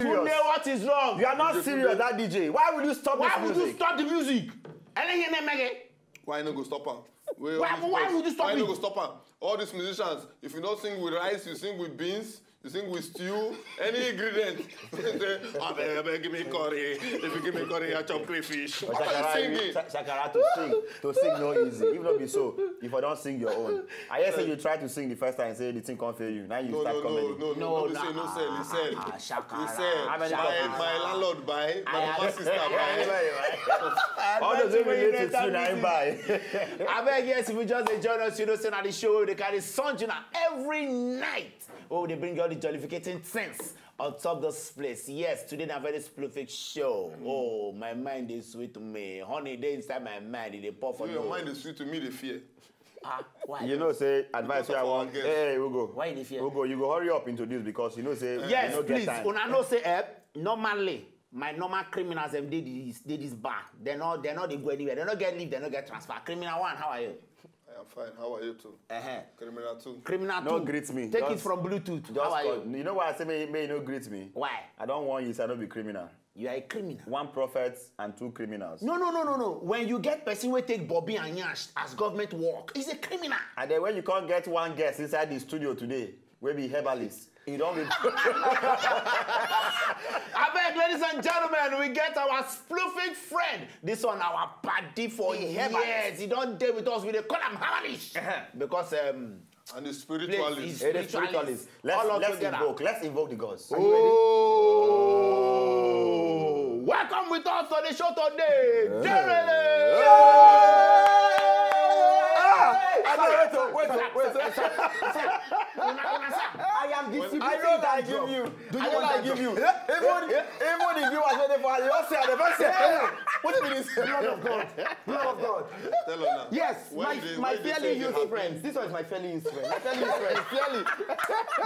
serious. What is wrong? You are not serious, that DJ. Why would you stop this music? Why would you stop the music? Why not go stop him? Why would you stop Why it? not go stop him? All these musicians, if you don't sing with rice, you sing with beans, you sing with stew, any ingredient. Give me curry. If you give me curry, I chop crayfish. Shakara, to sing no easy. If not be so, if I don't sing your own. I hear say you try to sing the first time and say the thing can't fail you. Now you start comedy. No, listen. My landlord buy, my mama sister buy. All those women relate to you, now you buy. I beg, yes, if you just join us, you know, say at the show, they carry Sanjuna every night. Oh, they bring you all the jollificating things on top of this place. Yes, today is a very prolific show. Oh, my mind is sweet to me. Honey, they inside my mind, they pour for Your mind is sweet to me, they fear. Why? You know, say, advice where I want. Hey, Ugo. Why they fear? Ugo, you go hurry up into this because you know, say, yes, you know, please. get time. When I know, say, normally, my normal criminals, them did this bar. They're not they go anywhere. They don't get leave, they don't get transfer. Criminal one, how are you? I am fine. How are you too? Criminal too. Criminal No two. greet me. Take it from Bluetooth. How are you? You know why I say may you no greet me? Why? I don't want you to not be criminal. You are a criminal. One prophet and two criminals. No. When you get person who take Bobby and Yash as government work, he's a criminal. And then when you can't get one guest inside the studio today, we be herbalist. You don't be. I beg, ladies and gentlemen, we get our spliffing friend. This one, our paddy for years. He don't deal with us. We call him herbalist because and the spiritualist. It is spiritualist. Let's invoke the gods. Oh, welcome with us to the show today. Wait. I am distributing I know that I that give job. you. Do you I know want that I that give job? you. Even if you are ready for it, you say the first say, what do you mean? Blood of God. Blood of God. Tell her now. Yes, When my they fairly say used they friends. This one is my fairly used friend. My fairly used friend. Fairly.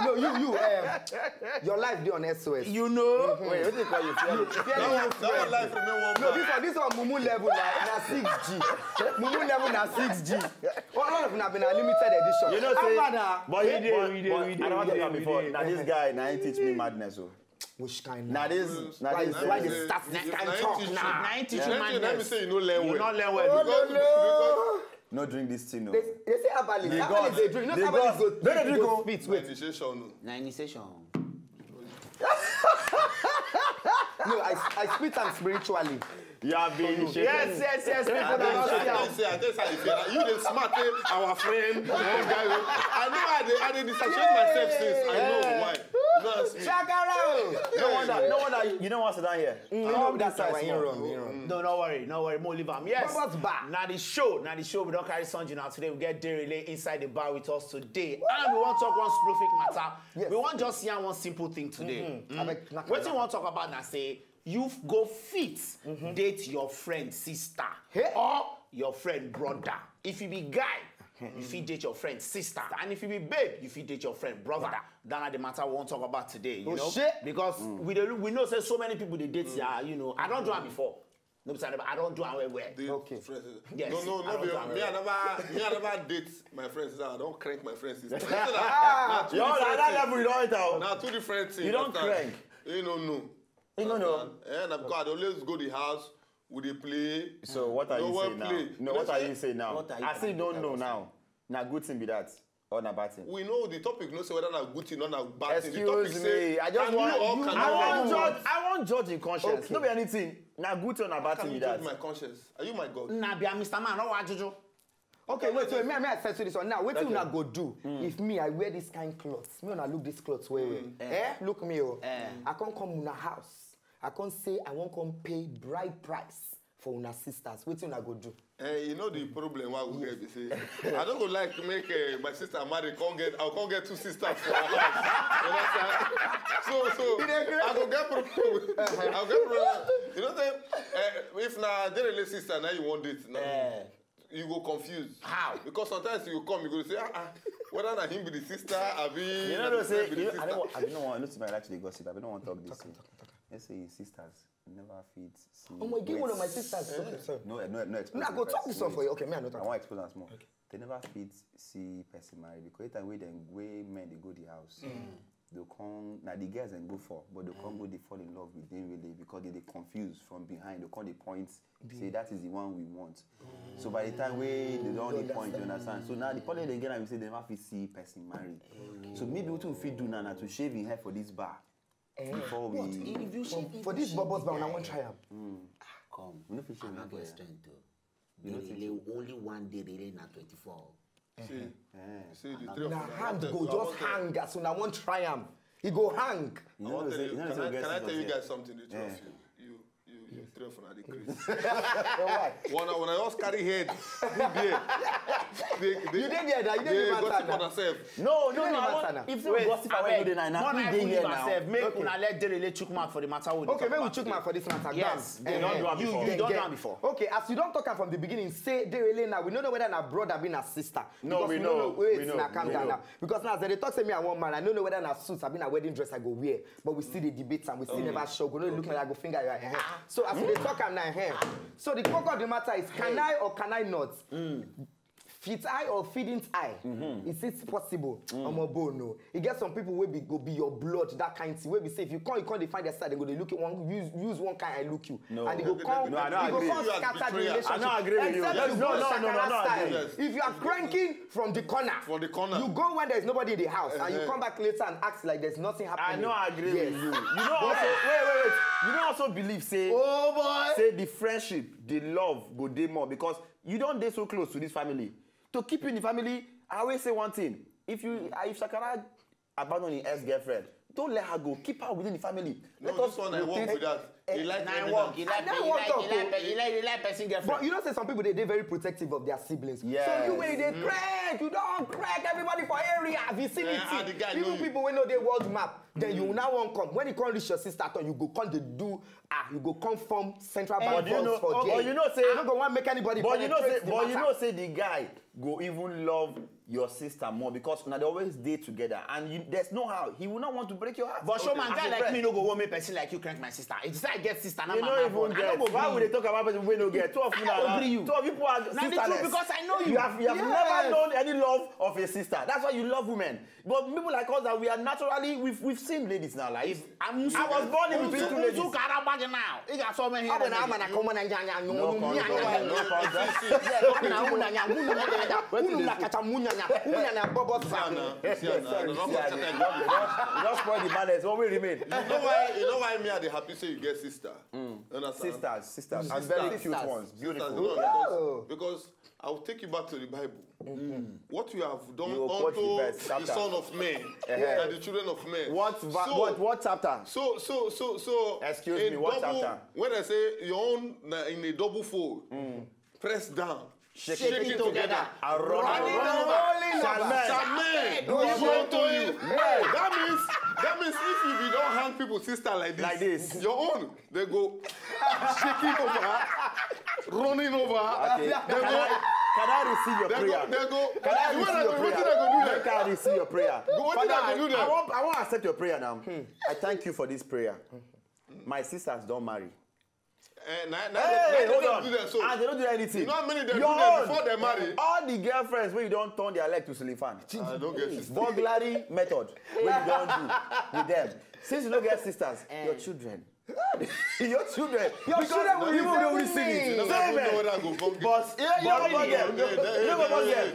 No, you. Your life be on SOS. You know. Wait, what do you call you? Fairly used That friend. one life remain one No, man. this one Mumu level na 6G. Mumu level na 6G. All of them have been a limited edition. You know, say, Abada. but I don't want to come before. Now this guy, now he teach me madness. Oh. Which kind? Now this, Why If the start if can na talk teach you- now? Nine teach if you na teach you, let me madness. say you no learn You well. not learn well. no drink this thing. No. They say herbalist. The Herbalist gods. they drink. The Not herbalist gods. go. No, they drink, oh. Spit. My initiation. Na initiation. No, I spit am spiritually. You have been initiated. Yes. People I that don't see am. say, you the smart, our friend, one guy. I know I did disassociate myself since. I know why. You know what Shakara. No wonder, you don't want to sit down here. That's why he wrong. No worry. More leave am. Yes. What's back? Now the show. We don't carry Sanju now. Today we get Derele inside the bar with us today, and we want to talk one specific matter. Yes. We want just hear one simple thing today. What you want to talk about now? Say you go fit date your friend sister Hey. or your friend brother. If you be guy, you fit date your friend sister, and if you be babe, you fit date your friend brother. That's the matter we want to talk about today. You know, shit. because we know say so many people they date here. You know, I don't do it before. No, I don't do it well. Okay. Yes. No, I don't do it me I never date my friends. I don't crank my friends. You're on that level, you don't enter. Now two different things. You don't crank. You don't know. You don't know. And I've got always go to the house. Would they play? So what are No you one saying now? play. No, what are you saying now? What are you I still trying don't to know tell us? now. Now good thing be that or na bad thing. We know the topic. No say whether na good thing or na bad thing. The topic Excuse say, me. I just can you or want. can I you want not? judge. I want judge in conscience. Okay. No be anything. Now good thing or na bad Can thing you be judge that. my conscience? Are you my God? Nah, be a Mr. Man. No, what Jojo? Okay, wait. So me I settle this one now. What you una go do if me I wear this kind clothes? Me una look this clothes well. Look me I can't come una house. I can't say I won't come pay bride price for una sisters. What you una go do? You know the problem why we get. Say, I don't go like to make my sister marry. I can't get two sisters for her house. You understand? So I go get problem. I'll get problem. You know say, if na Derele sister now you want it now. You go confused. How? Because sometimes you come, you go say, whether na him be the sister, I be. You know, say, I don't want. I know my actually gossip. I don't want to talk this. Let's say his sisters never feed. Oh my, give one of my sisters. Okay, sorry. No, explain. I go talk this one for you. Okay, me I know I talk. want to explain that more. They never feed see person married because every time when men they go the house, they'll come, now the girls and go for, but they'll come go, they fall in love with them really because they confused from behind. They'll come the points, say that is the one we want. So by the time they don't the point, you understand? So now the problem they get, I will say they have to see person married. So maybe what we fit do now to shave in hair for this bar. Before we... If you shave for this bubbles bar, I won't try them. Come. We don't fit shave I'm not hair. going strength too. Only one day they na 24. See the three of Now us. hand go just hang as soon I won't try them. He go hang. You I know, want to say- tell you, you know, say can I girls tell you is guys something? The two of you three of us are the crazy. Why? When I just carry head, they You did there, you they didn't even gossip on matter. themselves. No, You don't I matter want, now. if they gossip, I want to do that now. One Who I dey put here myself, now? make una let Derele chook mouth for the matter with Okay, maybe we chook man for this matter. Yes, Bam. they don't do am before. You don't do am before. Okay, as you don't talk am from the beginning, say Derele now. We don't know whether na brother be na sister. No, Because we don't know. Wait, We know. now calm We down know. now. Because now as they talk say me I want man, I don't know whether na suits I be na wedding dress I go wear. But we still the debate and we still never show. Go no look like I go finger your hair. So as they talk am now here. So the core of the matter is can I or can I not? Fit I or feeding I? Is it possible? No. You get some people will go be your blood, that kind of thing. Where we say if you can't define their side, they go they look at one, use one kind and look you. No. And they go come, No, I don't they go agree. come You as scatter the betrayer. relationship. I don't agree with you. Except Yes, you no, go no, Shakara style. yes. If you are cranking from the corner, you go when there's nobody in the house and you come back later and act like there's nothing I happening. know I agree Yes. with you. You know also, wait. You don't also believe, say, Oh boy. say the friendship, the love go dey more because you don't dey so close to this family. To keep you in the family, I always say one thing. If Shakara abandon his ex-girlfriend, don't let her go. Keep her within the family. No, this one I work with that. He like Nine work. He like person girlfriend. But you know, say some people they're very protective of their siblings. Yes. So you when they crack, you don't crack everybody for area vicinity. Yeah, and the guy know Even you. people when know the world map, then you now won't come. When you can't reach your sister, you go come to do you go come from central bank But you know, for but you know, say, I don't go want make anybody. but you know, say, penetrate the but you matter. know, say the guy go even love your sister more because now they always date together, and there's no how he will not want to break your heart. But show man, As guy a like friend. me no go want me person like you crank my sister. It's like I get sister now. You my don't even phone. I get. don't go Why gree would you. they talk about person we no get? Two of you I don't now. agree you. Two of you people are Now the truth, sisterless. because I know you. You have Yes. never known any love of a sister. That's why you love women. But people like us that we are naturally we've seen ladies in our lives. I was born in between two ladies. Uzu karabag now. You got so many. How about I'm gonna come and No control. No Just spoil the manners. What will remain? You know why me are the happy say you get sister? Understand? Sisters, and very cute ones, Sisters, beautiful. no, because I will take you back to the Bible. What you have done You will quote the unto verse, the chapter. son of men and the children of men. What chapter? So. Excuse in me, what double, chapter? When I say your own in a double fold, press down, Shake it together. And Rolling over. Shaman, Go show to you. Yes. That means if you don't hang people sister like this, your own they go shaking over, running over. Okay. Can I receive your prayer? They go. Can I receive your What prayer? did I go do Can I receive your prayer? What did I Father, go do there? I want to accept your prayer now. I thank you for this prayer. My sisters don't marry. Hey, Hold on. do that, so. And they don't do anything. You know how many they do Your that own. before they marry? All the girlfriends where you don't turn their leg to Silifan. I don't get sister. Burglary method where you don't do with them. Since you don't get sisters, your children. Your children. Your children will even resemble me. You don't know whether I go come get. But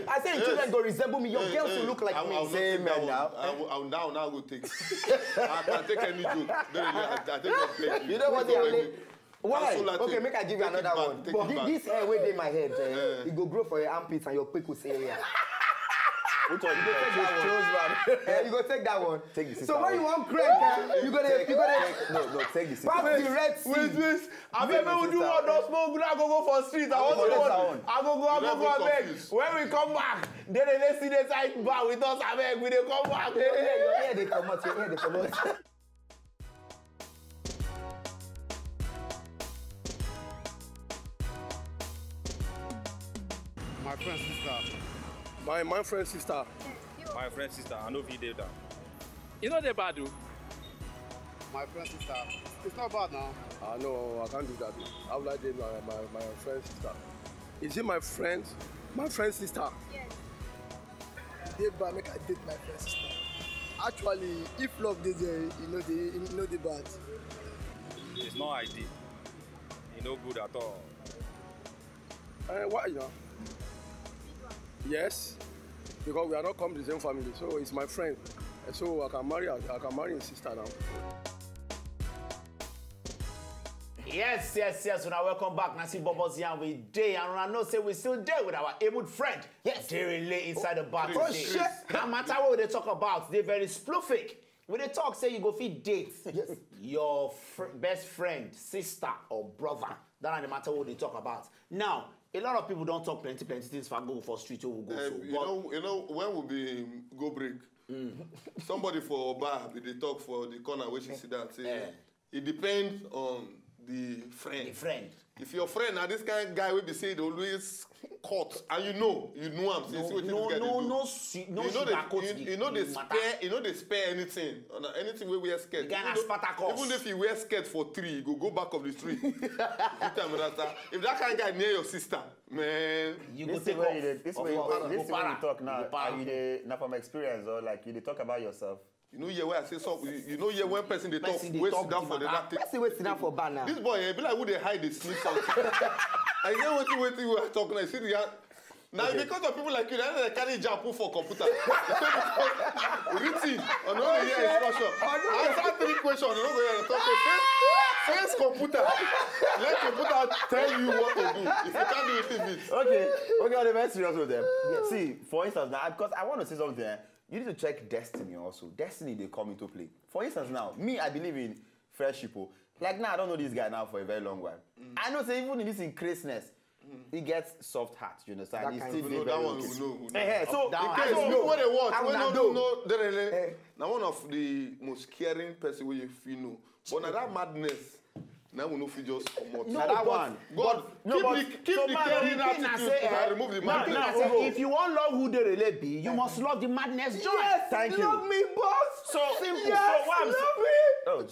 I say your children go resemble me. Your girls will look like I will me. not Say take that amen one. now. I will now go take. I can take any joke. I take a plate. You know what they only. Why? Cancel that Okay, thing. make I give you Take it another back, one. take But it back. this hair way in my head, it go grow for your armpits and your pecus area. Which one? Choose one. You go take that one. Take the sister So when one. you want crank, you gonna No, take the sister. pass the red sea. I mean, we do all those smoke. I go for street. I want to go. I go beg. When we come back, then they see the side bar with us. I beg. We they come back. Your hair they come out. Your hair they come out. My friend's sister. My friend's sister. My friend's sister. I know video that. You know they bad, do? My friend's sister. It's not bad now. No, I can't do that. I would like to date my friend's sister. Is it my friend? My friend's sister? Yes. Date bar, make I date my friend's sister. Actually, if love is there, you know the bad. It's not ideal. It's no good at all. Why, you know? Yes, because we are not come to the same family, so it's my friend. So I can marry his sister now. Yes. Now welcome back. Nancy Bubbles here with Day, and I know say we still there with our able friend. Yes, Jerry Lay inside the bar today. No matter what they talk about, they very spluffic. When they talk, say you go fit date your best friend, sister, or brother. That doesn't matter what they talk about. Now, a lot of people don't talk plenty things for go for street or go. You know when we be go break. Somebody for bar they talk for the corner where she sit down say it depends on the friend. If your friend now this kind of guy will be saying always caught and you know him they spare anything where we are scared. Even if he wear skirt for 3, he go back of the street. If that kind of guy near your sister, man, you go take off. This way you talk now. Now from experience or like you talk about yourself. You know where I say something. You know when person they talk, wait sit down for the that thing. Person wait sit down for banner. This boy, be like who they hide, they sneak something. I get what you are talking. I see the now because of people like you, they carry jump for computer. Written on only here instruction. Answer 3 questions. You know talk face computer. Let computer tell you what to do. If you can't do it. Okay, on the very serious with them. Yeah. See, for instance, now because I want to say something. You need to check destiny also. Destiny, they come into play. For instance, now, me, I believe in friendship. Like now, I don't know this guy now for a very long while. I know, say, even in this craziness, he gets soft heart, you understand? He's still very that one okay. we know. So, in case people what they watch, we don't know, now one of the most caring person we you know. But now that madness, now we know if you just come out. No, that one. God, keep the caring attitude and remove the madness. If you want love who they really be, you must love the madness joy. Yes, thank you. Love me, boss. So simple. Yes, so what love me. Oh,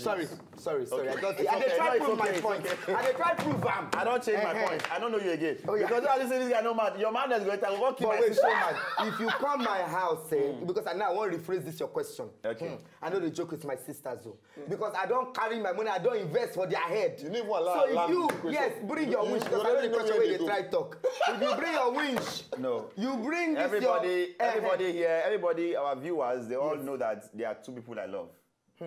Sorry. Okay. I try to prove my point. I try to prove am. I don't change my point. I don't know you again. Oh, yeah. Because I listen this guy no mad. Your madness going to walk in my wait, so mad. If you come my house, because I now want to rephrase this your question. Okay. I know the joke with my sisters though. Because I don't carry my money, I don't invest for their head. You need one so if you bring your wish, because I know the question where they try talk. If you bring your wish, you bring this everybody here, our viewers, they all know that there are 2 people I love.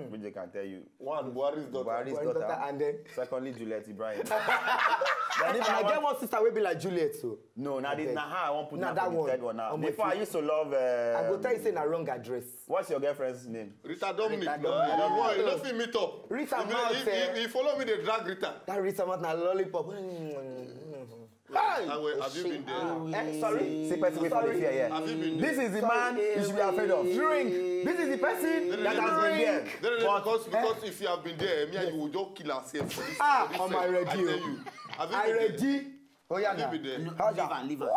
Which they can tell you. One, Buhari's daughter. And then secondly, Juliet Ibrahim. I get one sister will be like Juliet, so. No, now how I won't put that the one. third one now. Before I used to love. I go tell you saying a wrong address. What's your girlfriend's name? Rita Dominic. You don't feel meet up. Rita Mount. If follow me, they drag Rita. That Rita Mount na lollipop. Have you been there? Sorry. See person wait for the fear, yeah. Have you been there? This is the man you should be afraid of. Drink. This is the person that has been there. Because if you have been there, me and you will just kill ourselves for this. Am I ready? I tell you. I ready? Oh yeah, now. Leave her.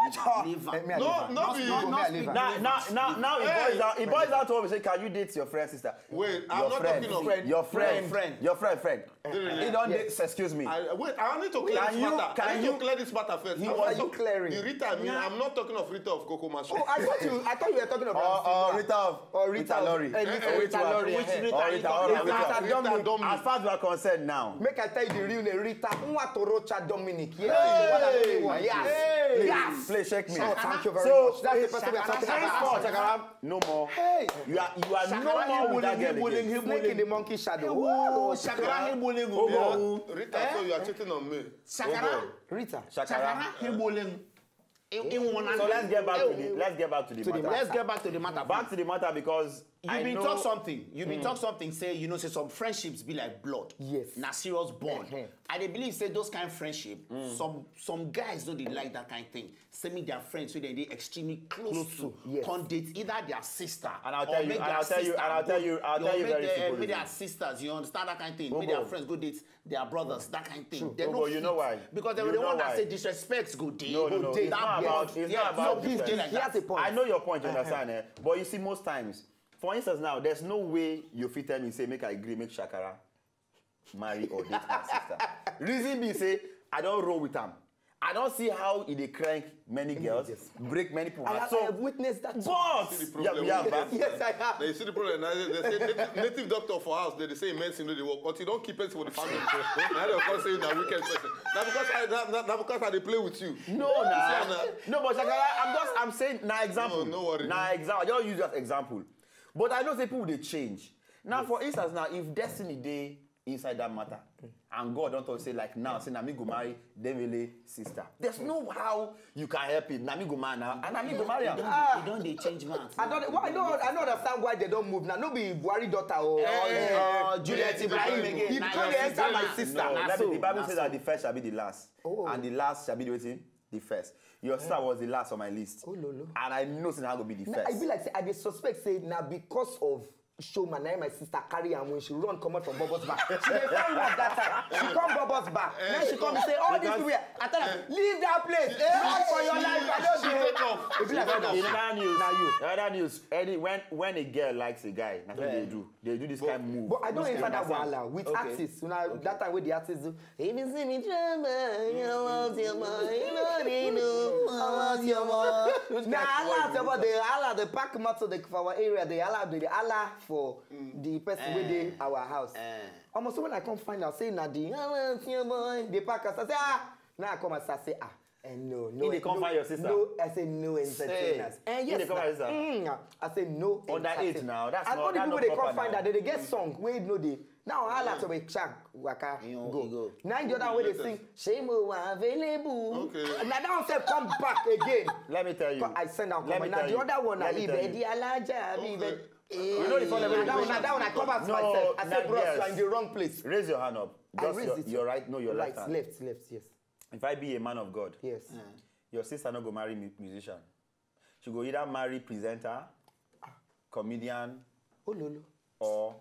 Now it boils down to what we say. Can you date your friend's sister? Wait, I'm not talking of your friend. Your friend. You don't date. Excuse me. Wait, I need to clear this matter. I need to clear this matter first. How are you clearing? The Rita, I'm not talking of Rita of Coco Macho. Oh, I thought you were talking about Rita Lori. Rita Lori. Which Rita? As far as we are concerned now. Make I tell you the real name. Rita Nwatorocha Dominic. Yes. Please check me. Oh, thank you very much. That's the person we are talking about. Chakaram, no more. Hey. You are no more with that girl again. Snake in the monkey shadow. Shakara Rita, so you are cheating on me. Rita. Shakara. So let's get back to the matter. Let's get back to the matter. Back to the matter because you've been talk something. Say say some friendships be like blood. Yes. Na serious bond. I dey believe say those kind of friendship. Some guys don't they like that kind of thing. Say me their friends so they extremely close to. Yes. Can date either their sister. And I'll tell you very simple. Maybe their sisters. You understand that kind of thing. Maybe their friends go date their brothers. That kind of thing. They no you know why? Because they were the one that say disrespect go date. No. It's not about disrespect. I know your point. You understand? But you see, most times. For instance, now, there's no way you fit tell me, say, make I agree, make Shakara marry or date my sister. Reason be, say, I don't roll with them. I don't see how they crank many girls, break many people. I have witnessed that. Boss! Yes, I have. They see the problem. They say native doctor for house, they say medicine no dey work, but you don't keep it for the family. Now they come say you na wicked person. Now because I play with you. No, no, but Shakara, I'm saying now example. No worry. Now example. I just use that example. But I know say people they change. Now, for instance, now if destiny day inside that matter, and God don't talk say like now, say Nami go marry Dembele sister. There's no how you can help it. Nami go marry now, and Nami go marry her. You don't they change man. I don't understand why they don't move now. No be Buhari daughter or Juliet Ibrahim again. You can't enter my sister. No, the Bible says that the first shall be the last, and the last shall be the first. Your sister was the last on my list. Oh, no. And I know it's not going to be the first. I be like, say, I suspect, say, now because of Showman, now my sister carry and when she run, come out from Bobo's back. She dey find out that time. She come Bobo's back. Then she come and say, all these people here. I tell her, leave that place. Run for your life. I don't do it. It be like Other news. When a girl likes a guy, that's what they do. They do this kind of move. But I don't enter that wahala with artists. You know, that time with the artists do. If you see me drama, you love your man. You know they know. I love your man. Now Allah, the pack matter for our area. The Allah for the person within our house. Almost when I come find out, say Nadine, the pack us, I say now I come and say and no. They come find your sister. No, I say no entertainers. And yes, they come find your I say no. Under 8 now. That's not. And all the people they come find that they get song. We know they. Now I like to make Shaq waka go. Now the other way they sing Shemo available. Okay. Now that one come back again. Let me tell you. I send out comment. Now the other one I Ibedi Alaja Ibedi. You know the phone level. That one I cover myself. I said, bro, you're in the wrong place. Raise your hand up. Just your right, no, your left hand. Left, yes. If I be a man of God, yes. Your sister not go marry musician. She go either marry presenter, comedian, or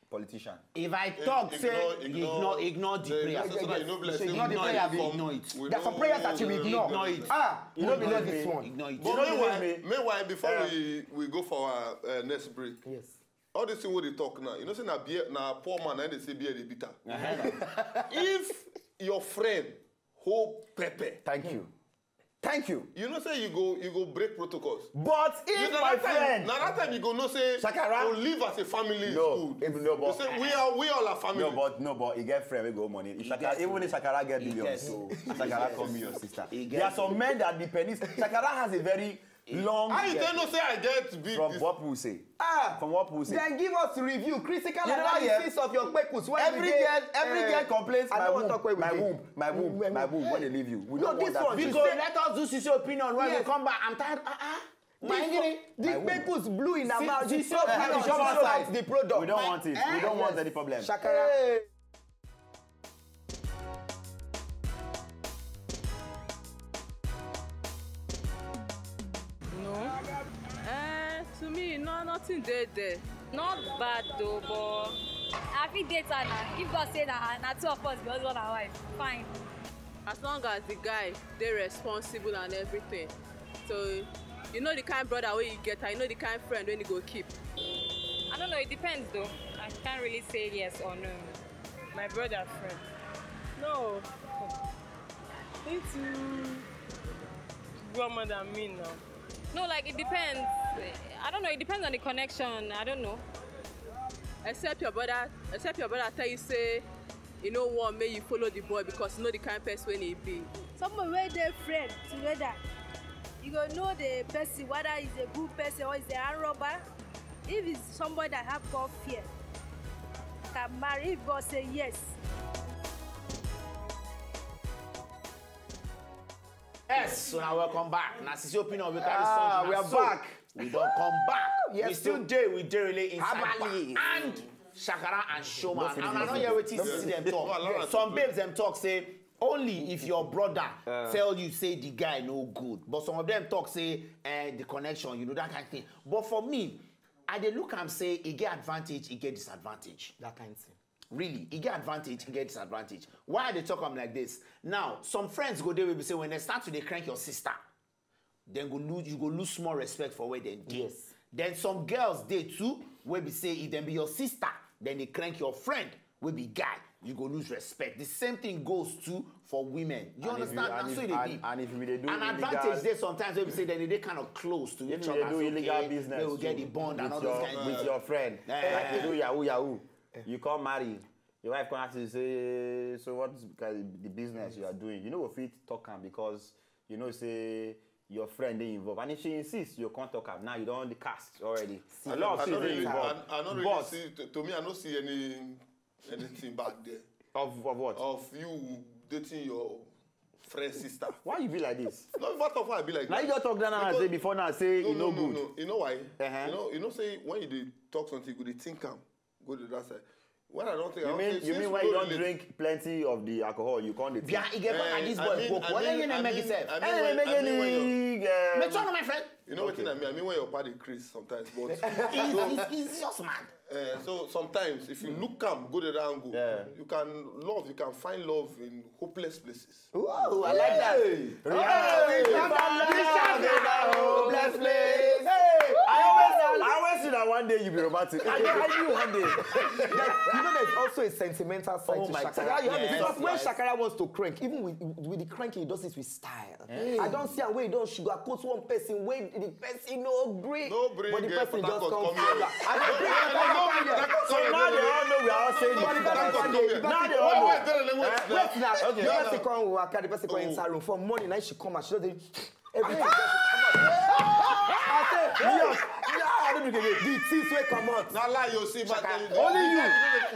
politician. If I talk, say ignore the prayer. Ignore the prayer, ignore it. There are some prayers that you ignore. You don't believe this one. Ignore it. But meanwhile, before we go for our next break, yes. All this thing what they talk now, you know, say na poor man and they say beer they bitter. If your friend hold pepper, Thank you. You know, say you go break protocols. But if my friend, now that time you go no say Shakara, to live as a family is no, good. No, but you say we all are family. No, but he get friend we go money. If Shakara, even if Shakara get billions, so Shakara come be your sister. There are some men that depend. Shakara has a very long. How you tell no say I get big? From what people say. From what people say. Then give us a review, critical analysis of your pekus. Every girl complains my womb when they leave you. We don't want that. Because let us do Sisi opinion when we come back. I'm tired. The pekus blue in our mouth. The product. We don't want it. We don't want any problem. Shakara. To me, no, nothing there. Not bad though, but I feel date her now. If God say that, na two of us be husband and wife, fine. As long as the guy they responsible and everything. So you know the kind of brother where you get, and you know the kind of friend when you go keep. I don't know. It depends though. I can't really say yes or no. My brother friend. No. It's more than me now. No, like it depends. I don't know. It depends on the connection. I don't know. Except your brother tell you say, you know what, may you follow the boy because you know the kind of person when he be. Someone where they friend together, you go know the person whether he's a good person or he's a hand robber. If it's somebody that have God fear, can marry if God say yes. Yes, so now welcome back. Now, Sisi opinion, we carry something. We are back. We don't come back. Yes, we still there. We there really inside and Shakara and Showman. And I don't hear what you see them talk. Some babes them talk say only if your brother tell you say the guy no good. But some of them talk say the connection, you know that kind of thing. But for me, I dey look and say he get advantage, he get disadvantage. That kind of thing. Really, he get advantage, he get disadvantage. Why they talk like this? Now, some friends go there will be say when they start to crank your sister, then you go lose small respect for where they do. Yes. Then some girls they too will be say if them be your sister, then they crank your friend will be guy. you go lose respect. The same thing goes too for women. You understand? And if we do an advantage there sometimes when we say that they kind of close to each other. If you do illegal business, they will get the bond and all those kind of with your friend. Like you do yahoo. You can't marry. Your wife can ask you say, so what's the business you are doing? You know if it talk am because you know say your friend they involved. And if she insists, you can't talk am. Now you don't cast already. A lot of things involved. I don't really see to me I don't see anything back there. Of what? Of you dating your friend's sister. Why you be like this? No, what of why I be like now that? You just talk down and say before now say you know good. No. You know why? You know say when you talk something, you think am, go to that side. When I don't think you mean when you don't drink plenty of the alcohol, you can't yeah, you get and this boy broke. What are you gonna make yourself? Make sure my friend. You know what I mean when your party increase sometimes, but he's just mad. So sometimes if you look calm, go the round go. You can find love in hopeless places. Ooh, I like that. Hopeless place. I always see that one day you be romantic. I knew one day. You know there's also a sentimental side to Shakara. Because when Shakara wants to crank, even with the cranking, he does it with style. I don't see a way he don't sugarcoat one person, when the person no break. But the person just comes here. So now they all know we are all saying it. Now they all know. Wait now. The person come work, the person come inside room for money. Now she come and she does everything. The teeth will come out. Not lie, you see, but only you.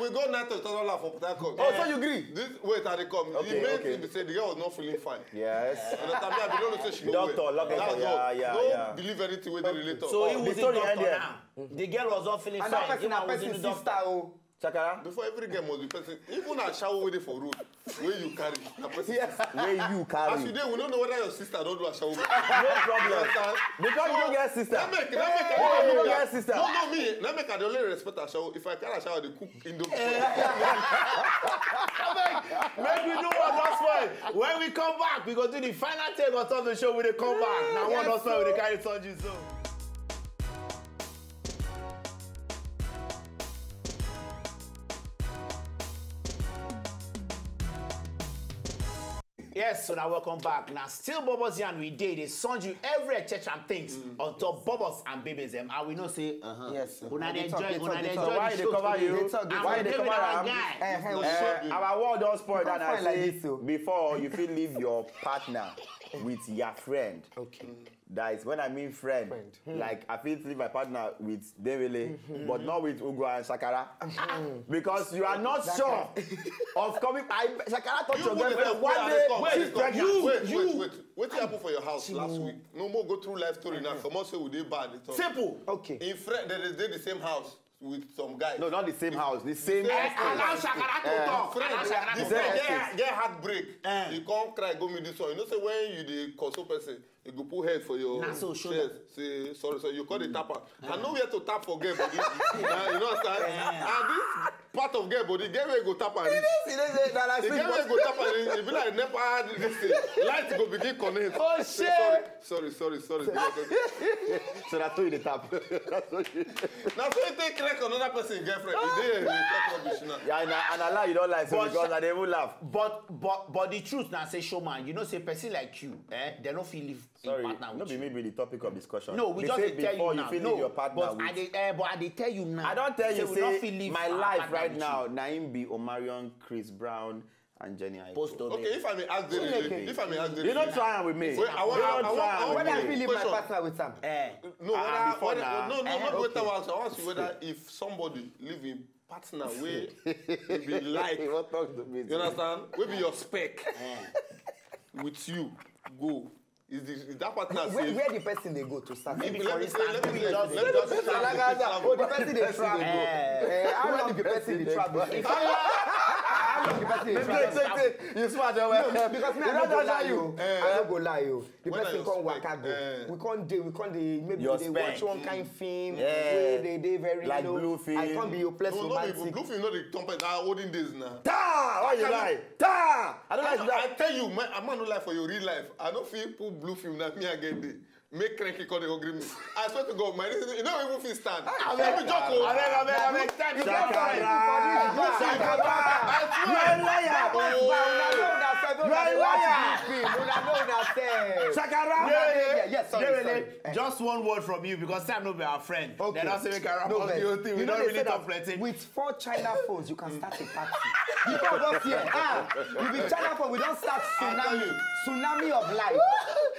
We go now to $1 for Port Harcourt. Oh, so you agree? Wait, I come. The main thing they say the girl was not feeling fine. Yes. And the time I don't say she doctor, don't believe anything with the relator. So he was the doctor now. The girl was not feeling fine. And that person is sister. Shakara? Before every game must be person, even a shower waiting for road, where you carry. Where you carry. As you do, we don't know whether your sister don't do a shower. No problem. Because you don't get sister. You don't get sister. No, me. Let me can only respect a shower. If I carry a shower, they cook in the Make we do one last one. When we come back, we go do the final take on top of the show when they come back. Now one last one with the carry Sonji Zone. Yes, so now welcome back. Now still Bubbles and we did it. Send you every church and things on top Bubbles and babies them. And we know say yes. Why they cover you? Why they cover our world don't spoil that. I say before you feel leave your partner with your friend. Okay. That is when I mean friend. Like I feel leave my partner with Dewele, but not with Ugo and Shakara. Because you are not sure of coming. Shakara thought your girlfriend one day she's pregnant. Wait. What happened for your house last week? No more go through life story now. Come on, say we did bad. Simple. Okay. In friend, they the same house with some guy. No, not the same house. The same. Allow Shakara to talk. Get heartbreak. You can't cry. Go me this one. You know, say when you the console person. You go put head for your chest. Say sorry, you call the tapper. I know where to tap for gay body. You know what I'm saying? And this part of gay body, gay way go tap and reach. The gay way go tap and reach. It be like never this thing. Light go begin connect. Oh shit! Sorry. So that's who the tap. Now so you take like another person's girlfriend. Yeah, and Allah you don't like so because I never laugh. But the truth now say showman, you know say person like you, they don't feel live. Sorry, not be maybe the topic of discussion. No, we they just say tell you now. You feel your partner but I tell you now. I don't tell you say my life right now. Naim be Omarion, Chris Brown, and Jenny Aiko. Okay, if I may ask the you're not trying with me. Wait, I want to leave my partner with Sam. No, not whether I want you whether if somebody live in partner where you be like, you understand? We be your spec with you go. Is that partner safe? Where the person they go to start? Maybe for instance, let me the person they travel. How long the person they travel? You smart, because me I don't go lie you. The person come waka go. We can't maybe they watch one kind film where they very like blue film. I can't be your place romantic. Blue film not the company olden days now. Why you lie? I don't like that. I tell you, I'm not lie for your real life. I don't feel put blue film that me again day. Make cranky call the hungry me. I swear to God, you don't even feel stand. I'm joking. I You are a liar. Shakara. Yes, sorry. Just one word from you because Sam no be our friend. Okay. They don't say we can rap No, on the whole thing. We don't really talk plenty. With 4 China phones, you can start a party. The 4 of us here, with China phone, we don't start tsunami of life.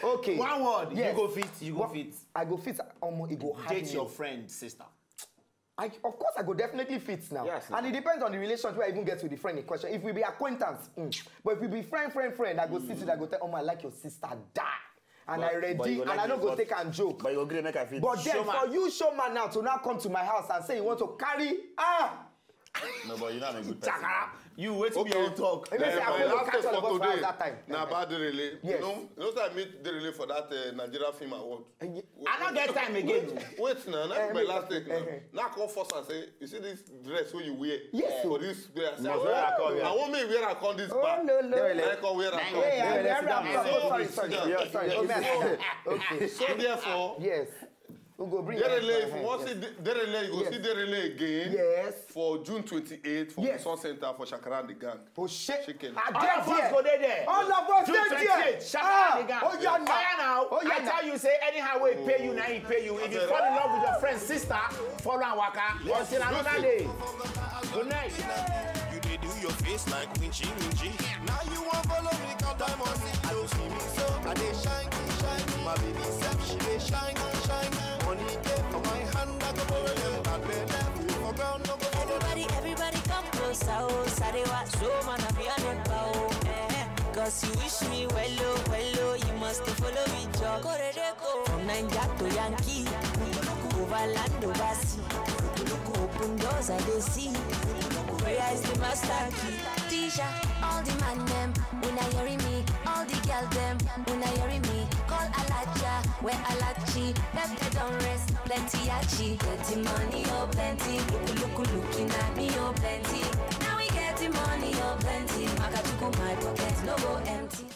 Okay. One word. Yes. You go fit. You go fit. I go fit. It go hard. Date your friend, sister. Of course, I go definitely fit now. Yes, and it depends on the relationship where I even get with the friend in question. If we be acquaintance, but if we be friend, I go sit with, I go tell, I like your sister, die. And I ready, and I don't go take and joke. But you agree make I fit. But then for you, showman, now to now come to my house and say you want to carry, No, but you're not a good person. You wait till you talk. My last catch all for of us today. that time. Now about the relay. Yes. You know that I meet the relay for that Nigeria Film Award. I don't get time again. Wait now, that's my last take now. Now come first and say, you see this dress where you wear? Yes. For this wear. I say, Must wear a call, yeah. I want me wear a call this back. I can wear a call. Sorry. Okay. So therefore, Yes. We'll go bring Derele, if you want to see Derele, you go see Derele again. Yes. For June 28th for the Sun Center for Shakara and the gang. Oh shit. Chicken. All of us go there. All of us June there. 28th, Shakara and the gang. Oh yeah now. I tell you, say anyhow we pay you, now he pay you. If you fall in love with your friend's sister, follow and waka until another day. Good night. You did do your face like winchy. Now you want follow me, cause I'm on it. I don't see me so I dey shine. My baby self, she dey shine. Money came from my hand, I go borrow them. I pay them for ground, no go follow them. Everybody come closer, oh. Sarewa, so man, I be on it, oh. Cause you wish me well, you must follow me, Joe. From Nigeria to Yankee, over land, over sea. Open doors, I dey see. Prayer is the master key. Tisha, all the man them, when I hear me. All the girl them, when I hear me. Call Alaja, where Alachi. Left they don't rest, plenty achi. Getting money, oh plenty. Looking at me, oh plenty. Now we getting money, oh plenty. Makachuku, my pocket, no go empty.